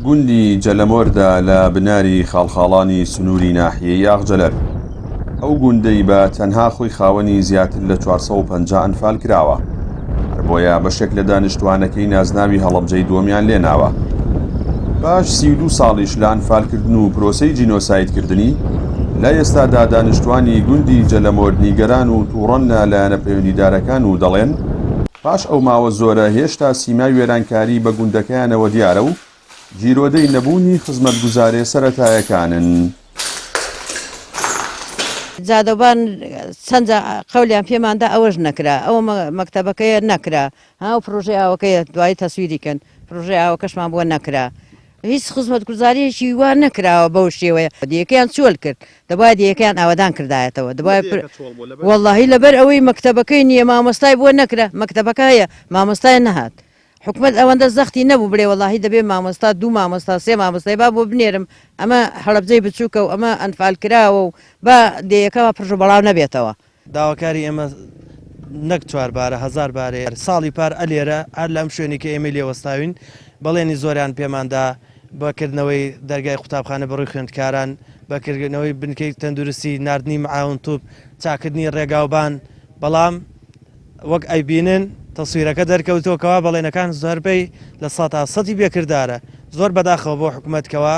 گوندی جەلەمۆردا لە بناری خاڵخاڵانی سنووری ناحیەی ئاغجەلەر. ئەو گوندەی بە تەنها خۆی خاوەنی زیاتر لە 450 ئەنفال کراوە. هەر بۆیە بەشێک لە دانیشتوانەکەی نازناوی هەڵەبجەی دووەمیان لێناوە. باش 32 ساڵیش لە ئەنفالکردن و پرۆسەی جینۆسایدکردنی لە ئێستادا دانیشتوانی گوندی جەلەمۆر نیگەران و تووڕەن لایەنە پەیوەندیدارەکان و دەڵێن پاش ئەو ماوە زۆرە هێشتا سیمای وێرانکاری بە گوندەکەیانەوە دیارە و گیرۆدەی نەبوونی خزمەتگوزارێ سەرەتایەکانن. جادەبان چەند قەولیان پێماندا ئەوەش نەکرا، ئەوە مەکتەبەکەیە نەکرا، هاو پرۆژەی ئاوەکەیە دوای تەسویریکەن پرۆژەی ئاوەکەشمان بووە نەکرا. هیچ خزمەتگوزاریەکی وا نەکراوە بەو شێوەیە. دیەکەیان چۆل کرد، دەبای دیەکەیان ئاوادان کردایەتەوە، وەڵڵاهی لەبەر ئەوەی مەکتەبەکەی نییە مامۆستای بۆ نەکرا، مەکتەبەکە هەیە مامۆستای نەهات. حکومت ئەوەندە زەختی نەبوو بڵێ وەڵڵاهی دەبێ مامۆستا 2 مامۆستا 3 مامۆستای با بۆ بنێرم، ئەمە هەڵەبجەی بچووکە و ئەمە ئەنفال کراوە و با دیەکەوە پڕژ بەڵاو نەبێتەوە. داواکاری ئێمە نەک 4 بارە 1000 بارەیە ساڵی پار ئەلێرە هەر لەم شوێنی کە ئێمە لێوەستاوین بەڵێنی زۆریان پێماندا بەکردنەوەی دەرگای قوتابخانە بەڕووی خوێندکاران، بەکردنەوەی بنکەی تەندروستی ناردنی معاون توپ، چاکردنی ڕێگاوبان، بەڵام وەک ئەیبینن تەسویرەکە دەرکەوتووەکەوە بەڵێنەکان زۆربەی لە 100% بێکردارە. زۆر بەداخەوە بۆ حکوومەتکەوە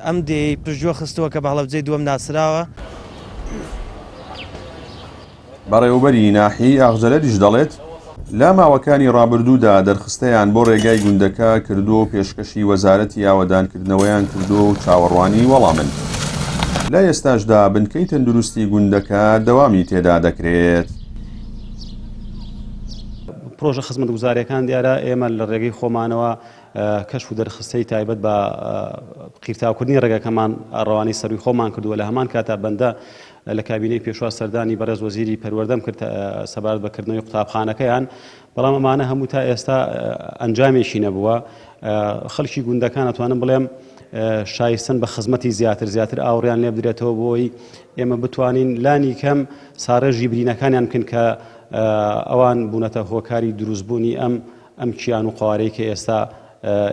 ئەم دێی پژووە خستووە کە بە هەڵەبجەی دووەم ناسراوە. بەڕێوەبەری ناحیەی ئاغجەلەریش دەڵێت لە ماوەکانی ڕابردوودا دەرخستەیان بۆ ڕێگای گوندەکە کردو و پێشکەشی وەزارەتی ئاوەدانکردنەوەیان کردو و چاوەڕوانی وەڵامن. لە ئێستاشدا بنکەی تەندروستی گوندەکە دەوامی تێدا دەکرێت. پرۆژە خزمەتگوزاریەکان دیارە ئێمە لە ڕێگەی خۆمانەوە کەشف و دەرخستەی تایبەت بە قیرتاوکردنی ڕێگەکەمان ڕەوانی سەروی خۆمان کردووە. لە هەمان کاتا بەندە لە کابینەی پێشوا سەردانی بەڕێز وەزیری پەروەردەم کرد سەبارەت بەکردنەوەی قوتابخانەکەیان، بەڵام ئەمانە هەموو تا ئێستا ئەنجامێکی نەبووە. خەڵکی گوندەکان ئەتوانم بڵێم شایستن بە خزمەتی زیاتر ئاوڕیان لێ بدرێتەوە بۆی ئێمە بتوانین لانی کەم ساڕێژی برینەکانیان بکەن کە ئەوان بوونەتە هۆکاری دروستبوونی ئەم کیان و قوارەی کە ئێستا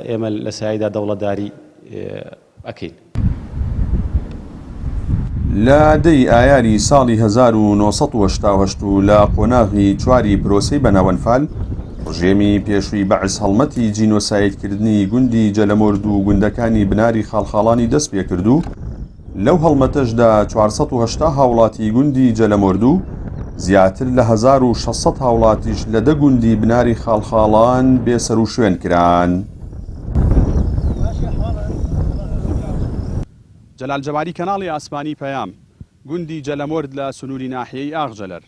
ئێمە لە سایدا دەوڵەتداری ئەکەین. لە دەی ئایاری ساڵی 1970 لە قۆناغی 4 پرۆسەی بەناوەنفال ڕژێمی پێشووی بەعس هەڵمەتی جینۆسایدکردنی گوندی جەلەمۆرد و گوندەکانی بناری خاڵخاڵانی دەست پێ کردو. لەو هەڵمەتەشدا 480 هاوڵاتی گوندی جەلەمۆرد و زیاتر لە 1600 هاوڵاتیش لە 10 گوندی بناری خاڵخاڵان بێسەر و شوێن کران. جەلال جەواری کەناڵی ئاسمانی پەیام گوندی جەلەمۆرد لە سنووری ناحیەی ئاغجەلەر.